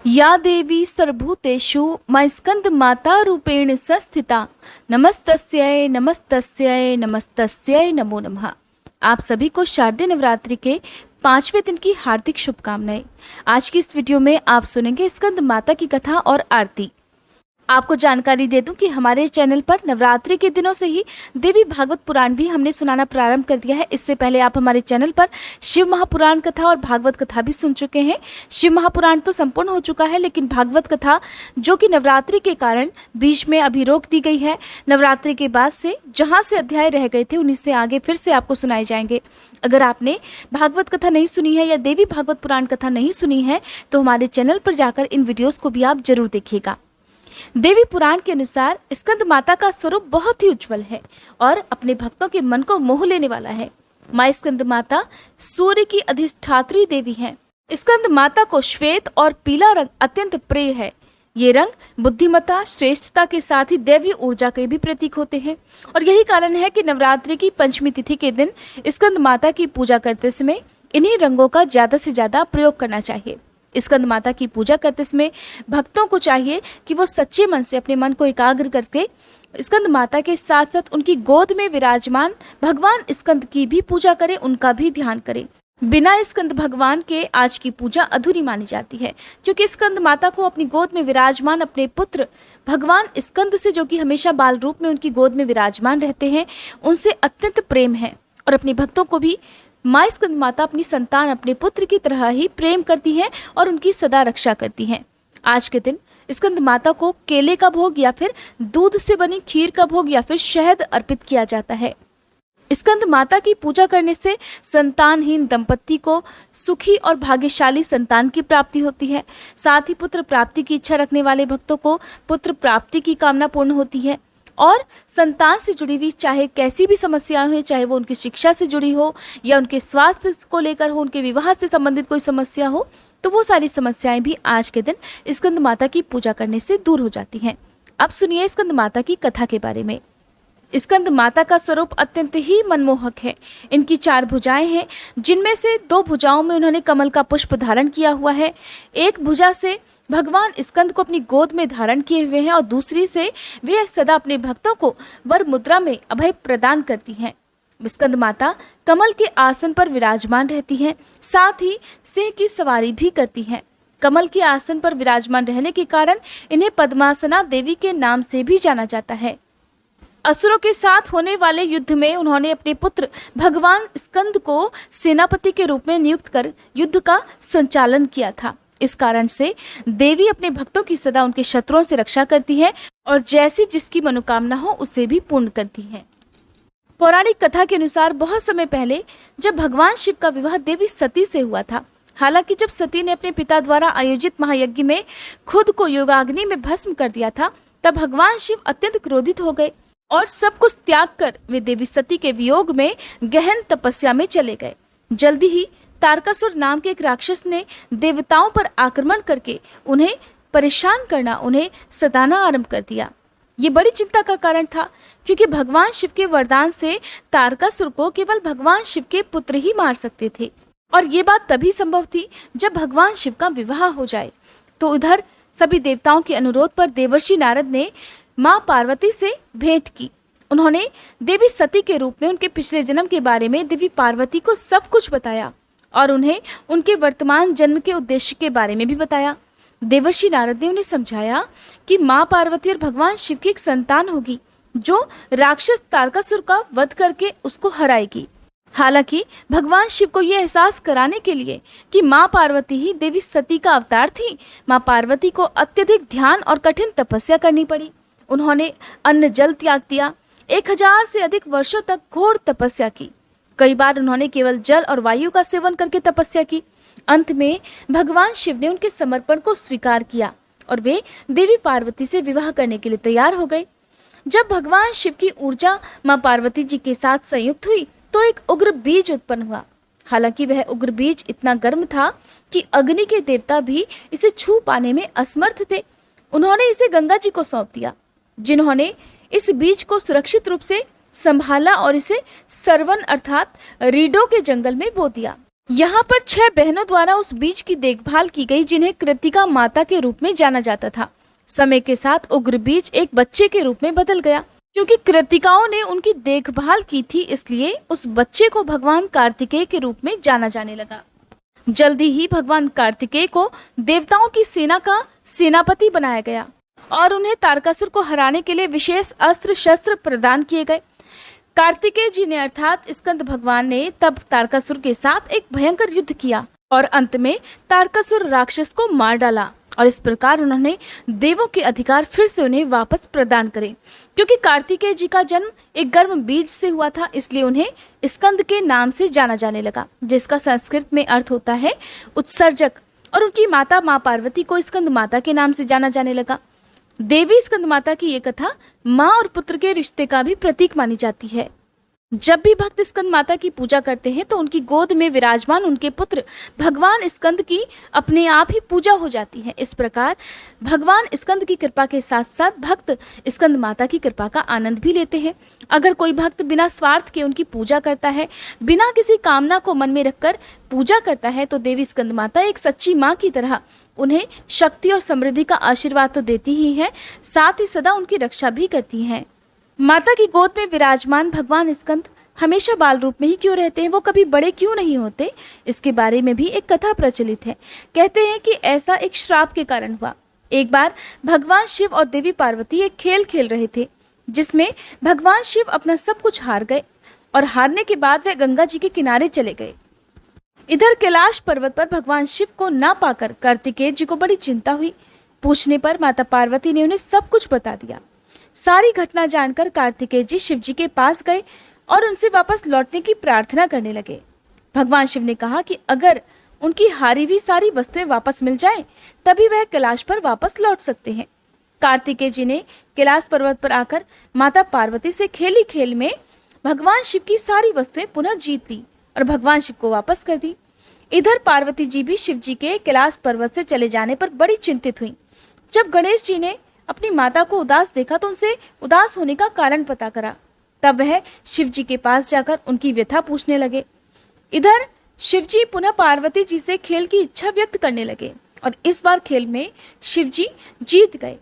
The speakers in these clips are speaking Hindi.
या देवी सर्वभूतेषु मयस्कंद माता रूपेण संस्थिता नमस्तस्यै नमस्तस्यै नमस्तस्यै नमो नमः। आप सभी को शारदीय नवरात्रि के 5वें दिन की हार्दिक शुभकामनाएं। आज की इस वीडियो में आप सुनेंगे स्कंद माता की कथा और आरती। आपको जानकारी दे दूं कि हमारे चैनल पर नवरात्रि के दिनों से ही देवी भागवत पुराण भी हमने सुनाना प्रारंभ कर दिया है। इससे पहले आप हमारे चैनल पर शिव महापुराण कथा और भागवत कथा भी सुन चुके हैं। शिव महापुराण तो संपूर्ण हो चुका है, लेकिन भागवत कथा जो कि नवरात्रि के कारण बीच में अभी रोक दी गई है, नवरात्रि के बाद से जहाँ से अध्याय रह गए थे उन्हीं से आगे फिर से आपको सुनाए जाएंगे। अगर आपने भागवत कथा नहीं सुनी है या देवी भागवत पुराण कथा नहीं सुनी है तो हमारे चैनल पर जाकर इन वीडियोज़ को भी आप जरूर देखिएगा। देवी पुराण के अनुसार स्कंद माता का स्वरूप बहुत ही उज्जवल है और अपने भक्तों के मन को मोह लेने वाला है। माँ स्कंद माता सूर्य की अधिष्ठात्री देवी हैं। स्कंद माता को श्वेत और पीला रंग अत्यंत प्रिय है। ये रंग बुद्धिमत्ता, श्रेष्ठता के साथ ही दैवीय ऊर्जा के भी प्रतीक होते हैं और यही कारण है कि नवरात्रि की पंचमी तिथि के दिन स्कंद माता की पूजा करते समय इन्हीं रंगों का ज्यादा से ज्यादा प्रयोग करना चाहिए। स्कंद माता की पूजा करते समय भक्तों को चाहिए कि वो सच्चे मन से अपने मन को एकाग्र करके स्कंद माता के साथ साथ उनकी गोद में विराजमान भगवान स्कंद की भी पूजा करें, उनका भी ध्यान करें। बिना स्कंद भगवान के आज की पूजा अधूरी मानी जाती है, क्योंकि स्कंद माता को अपनी गोद में विराजमान अपने पुत्र भगवान स्कंद से, जो कि हमेशा बाल रूप में उनकी गोद में विराजमान रहते हैं, उनसे अत्यंत प्रेम है और अपने भक्तों को भी माँ स्कंद माता अपनी संतान अपने पुत्र की तरह ही प्रेम करती हैं और उनकी सदा रक्षा करती हैं। आज के दिन स्कंद माता को केले का भोग या फिर दूध से बनी खीर का भोग या फिर शहद अर्पित किया जाता है। स्कंद माता की पूजा करने से संतानहीन दंपत्ति को सुखी और भाग्यशाली संतान की प्राप्ति होती है। साथ ही पुत्र प्राप्ति की इच्छा रखने वाले भक्तों को पुत्र प्राप्ति की कामना पूर्ण होती है और संतान से जुड़ी हुई चाहे कैसी भी समस्याएं हो, चाहे वो उनकी शिक्षा से जुड़ी हो या उनके स्वास्थ्य को लेकर हो, उनके विवाह से संबंधित कोई समस्या हो, तो वो सारी समस्याएं भी आज के दिन स्कंद माता की पूजा करने से दूर हो जाती हैं। अब सुनिए स्कंद माता की कथा के बारे में। स्कंद माता का स्वरूप अत्यंत ही मनमोहक है। इनकी 4 भुजाएं हैं, जिनमें से 2 भुजाओं में उन्होंने कमल का पुष्प धारण किया हुआ है। एक भुजा से भगवान स्कंद को अपनी गोद में धारण किए हुए हैं और दूसरी से वे सदा अपने भक्तों को वर मुद्रा में अभय प्रदान करती हैं। स्कंद माता कमल के आसन पर विराजमान रहती हैं, साथ ही सिंह की सवारी भी करती हैं। कमल के आसन पर विराजमान रहने के कारण इन्हें पद्मासना देवी के नाम से भी जाना जाता है। असुरों के साथ होने वाले युद्ध में उन्होंने अपने पुत्र भगवान स्कंद को सेनापति के रूप में नियुक्त कर युद्ध का संचालन किया था। इस कारण से देवी अपने भक्तों की सदा उनके शत्रुओं से रक्षा करती है और जैसी जिसकी मनोकामना हो उसे भी पूर्ण करती है। पौराणिक कथा के अनुसार बहुत समय पहले जब भगवान शिव का विवाह देवी सती से हुआ था। हालांकि जब सती ने अपने पिता द्वारा आयोजित महायज्ञ में खुद को योगाग्नि में भस्म कर दिया था, तब भगवान शिव अत्यंत क्रोधित हो गए और सब कुछ त्याग कर वे देवी सती के वियोग में गहन तपस्या में चले गए। जल्दी ही तारकासुर नाम के एक राक्षस ने देवताओं पर आक्रमण करके उन्हें परेशान करना, उन्हें सताना आरंभ कर दिया। ये बड़ी चिंता का कारण था, क्योंकि भगवान शिव के वरदान से तारकासुर को केवल भगवान शिव के पुत्र ही मार सकते थे और ये बात तभी संभव थी जब भगवान शिव का विवाह हो जाए। तो उधर सभी देवताओं के अनुरोध पर देवर्षि नारद ने माँ पार्वती से भेंट की। उन्होंने देवी सती के रूप में उनके पिछले जन्म के बारे में देवी पार्वती को सब कुछ बताया और उन्हें उनके वर्तमान जन्म के उद्देश्य के बारे में भी बताया। देवर्षि नारद ने उन्हें समझाया कि माँ पार्वती और भगवान शिव की एक संतान होगी जो राक्षस तारकासुर का वध करके उसको हराएगी। हालांकि भगवान शिव को यह एहसास कराने के लिए कि माँ पार्वती ही देवी सती का अवतार थी, माँ पार्वती को अत्यधिक ध्यान और कठिन तपस्या करनी पड़ी। उन्होंने अन्न जल त्याग दिया, 1000 से अधिक वर्षों तक घोर तपस्या की। कई बार उन्होंने केवल जल और वायु का सेवन करके तपस्या की। अंत में भगवान शिव ने उनके समर्पण को स्वीकार किया और वे देवी पार्वती से विवाह करने के लिए तैयार हो गए। जब भगवान शिव की ऊर्जा माँ पार्वती जी के साथ संयुक्त हुई तो एक उग्र बीज उत्पन्न हुआ। हालांकि वह उग्र बीज इतना गर्म था कि अग्नि के देवता भी इसे छू पाने में असमर्थ थे। उन्होंने इसे गंगा जी को सौंप दिया, जिन्होंने इस बीज को सुरक्षित रूप से संभाला और इसे सरवन अर्थात रीडो के जंगल में बो दिया। यहाँ पर 6 बहनों द्वारा उस बीज की देखभाल की गई जिन्हें कृतिका माता के रूप में जाना जाता था। समय के साथ उग्र बीज एक बच्चे के रूप में बदल गया। क्योंकि कृतिकाओं ने उनकी देखभाल की थी, इसलिए उस बच्चे को भगवान कार्तिकेय के रूप में जाना जाने लगा। जल्दी ही भगवान कार्तिकेय को देवताओं की सेना का सेनापति बनाया गया और उन्हें तारकासुर को हराने के लिए विशेष अस्त्र शस्त्र प्रदान किए गए। कार्तिकेय जी ने अर्थात स्कंद भगवान ने तब तारकासुर के साथ एक भयंकर युद्ध किया और अंत में तारकासुर राक्षस को मार डाला और इस प्रकार उन्होंने देवों के अधिकार फिर से उन्हें वापस प्रदान करे। क्योंकि कार्तिकेय जी का जन्म एक गर्म बीज से हुआ था, इसलिए उन्हें स्कंद के नाम से जाना जाने लगा, जिसका संस्कृत में अर्थ होता है उत्सर्जक। और उनकी माता माँ पार्वती को स्कंद माता के नाम से जाना जाने लगा। देवी स्कंद माता की ये कथा माँ और पुत्र के रिश्ते का भी प्रतीक मानी जाती है। जब भी भक्त स्कंद माता की पूजा करते हैं तो उनकी गोद में विराजमान उनके पुत्र भगवान स्कंद की अपने आप ही पूजा हो जाती है। इस प्रकार भगवान स्कंद की कृपा के साथ साथ भक्त स्कंद माता की कृपा का आनंद भी लेते हैं। अगर कोई भक्त बिना स्वार्थ के उनकी पूजा करता है, बिना किसी कामना को मन में रखकर पूजा करता है, तो देवी स्कंद माता एक सच्ची माँ की तरह उन्हें शक्ति और समृद्धि का आशीर्वाद तो देती ही है, साथ ही सदा उनकी रक्षा भी करती हैं। माता की गोद में विराजमान भगवान स्कंद हमेशा बाल रूप में ही क्यों रहते हैं, वो कभी बड़े क्यों नहीं होते? इसके बारे में भी एक कथा प्रचलित है। कहते हैं कि ऐसा एक श्राप के कारण हुआ। एक बार भगवान शिव और देवी पार्वती एक खेल खेल रहे थे, जिसमें भगवान शिव अपना सब कुछ हार गए और हारने के बाद वे गंगा जी के किनारे चले गए। इधर कैलाश पर्वत पर भगवान शिव को ना पाकर कार्तिकेय जी को बड़ी चिंता हुई। पूछने पर माता पार्वती ने उन्हें सब कुछ बता दिया। सारी घटना जानकर कार्तिकेय जी शिव जी के पास गए और उनसे वापस लौटने की प्रार्थना करने लगे। भगवान शिव ने कहा कि अगर उनकी हारी हुई सारी वस्तुएं वापस मिल जाएं, तभी वह कैलाश पर वापस लौट सकते हैं। कार्तिकेय जी ने कैलाश पर्वत पर आकर माता पार्वती से खेली खेल में भगवान शिव की सारी वस्तुएं पुनः जीत ली और भगवान शिव को वापस कर दी। इधर पार्वती जी भी शिव जी के कैलाश पर्वत से चले जाने पर बड़ी चिंतित हुई। जब गणेश जी ने अपनी माता को उदास देखा तो उनसे उदास होने का कारण पता करा। तब वह शिव जी के पास जाकर उनकी व्यथा पूछने लगे। इधर शिव जी पुनः पार्वती जी से खेल की इच्छा व्यक्त करने लगे और इस बार खेल में शिव जी जीत गए।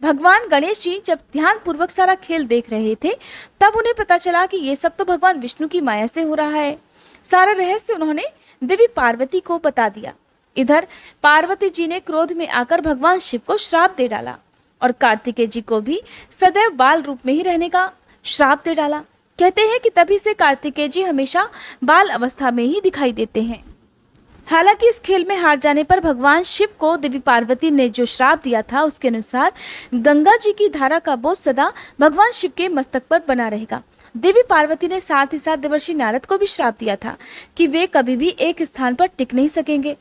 भगवान गणेश जी जब ध्यान पूर्वक सारा खेल देख रहे थे, तब उन्हें पता चला कि ये सब तो भगवान विष्णु की माया से हो रहा है। सारा रहस्य उन्होंने देवी पार्वती को बता दिया। इधर पार्वती जी ने क्रोध में आकर भगवान शिव को श्राप दे डाला और कार्तिकेय जी को भी सदैव बाल रूप में ही रहने का श्राप दे डाला। कहते हैं कि तभी से कार्तिकेय जी हमेशा बाल अवस्था में ही दिखाई देते हैं। हालांकि इस खेल में हार जाने पर भगवान शिव को देवी पार्वती ने जो श्राप दिया था, उसके अनुसार गंगा जी की धारा का बोझ सदा भगवान शिव के मस्तक पर बना रहेगा। देवी पार्वती ने साथ ही साथ देवर्षि नारद को भी श्राप दिया था कि वे कभी भी एक स्थान पर टिक नहीं सकेंगे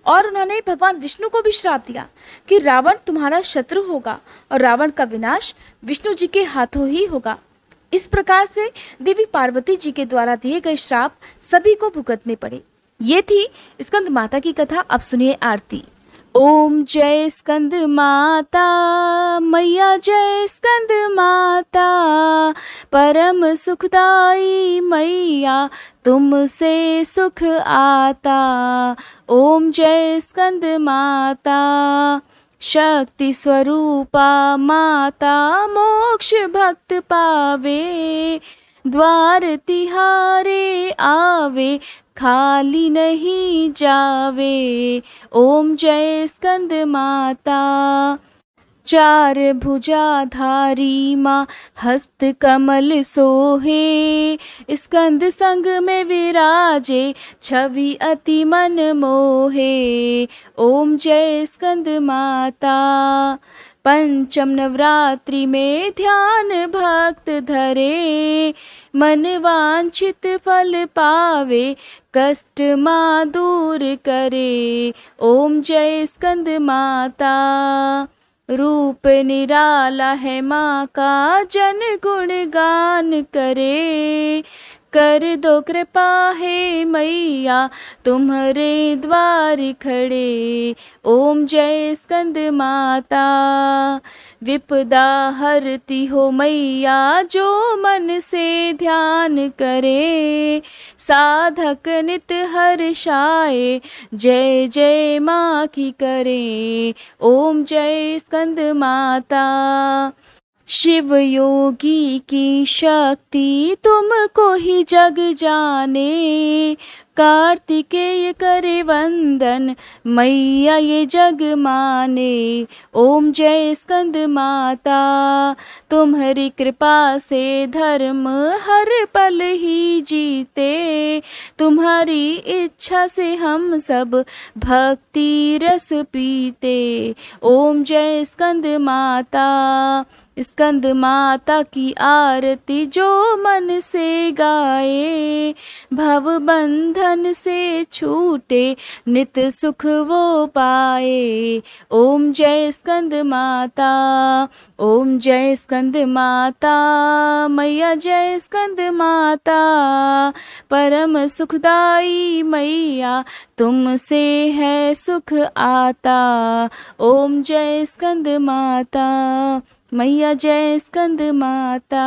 और उन्होंने भगवान विष्णु को भी श्राप दिया कि रावण तुम्हारा शत्रु होगा और रावण का विनाश विष्णु जी के हाथों ही होगा। इस प्रकार से देवी पार्वती जी के द्वारा दिए गए श्राप सभी को भुगतने पड़े। ये थी स्कंद माता की कथा। अब सुनिए आरती। ओम जय स्कंद माता मैया, जय स्कंद माता परम सुखदाई मैया, तुमसे सुख आता। ओम जय स्कंद माता शक्ति स्वरूपा माता, मोक्ष भक्त पावे, द्वार तिहारे आवे, खाली नहीं जावे। ओम जय स्कंद माता। चार भुजाधारी माँ हस्त कमल सोहे, स्कंद संग में विराजे, छवि अति मन मोहे। ओम जय स्कंद माता। पंचम नवरात्रि में ध्यान भक्त धरे, मन वांछित फल पावे, कष्ट माँ दूर करे। ओम जय स्कंद माता। रूप निराला है माँ का, जन गुण गान करे, कर दो कृपा हे मैया तुम्हारे द्वार खड़े। ओम जय स्कंद माता। विपदा हरती हो मैया जो मन से ध्यान करे। साधक नित हर्षाए जय जय माँ की करे। ओम जय स्कंद माता। शिव योगी की शक्ति तुमको ही जग जाने। कार्तिकेय करे वंदन मैया ये जग माने। ओम जय स्कंद माता। तुम्हारी कृपा से धर्म हर पल ही जीते। तुम्हारी इच्छा से हम सब भक्ति रस पीते। ओम जय स्कंद माता। स्कंद माता की आरती जो मन से गाए। भव बंधन से छूटे नित सुख वो पाए। ओम जय स्कंद माता। ओम जय स्कंद माता। मैया जय स्कंद माता। परम सुखदाई मैया तुमसे है सुख आता। ओम जय स्कंद माता। मैया जय स्कंद माता।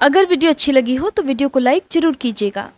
अगर वीडियो अच्छी लगी हो तो वीडियो को लाइक जरूर कीजिएगा।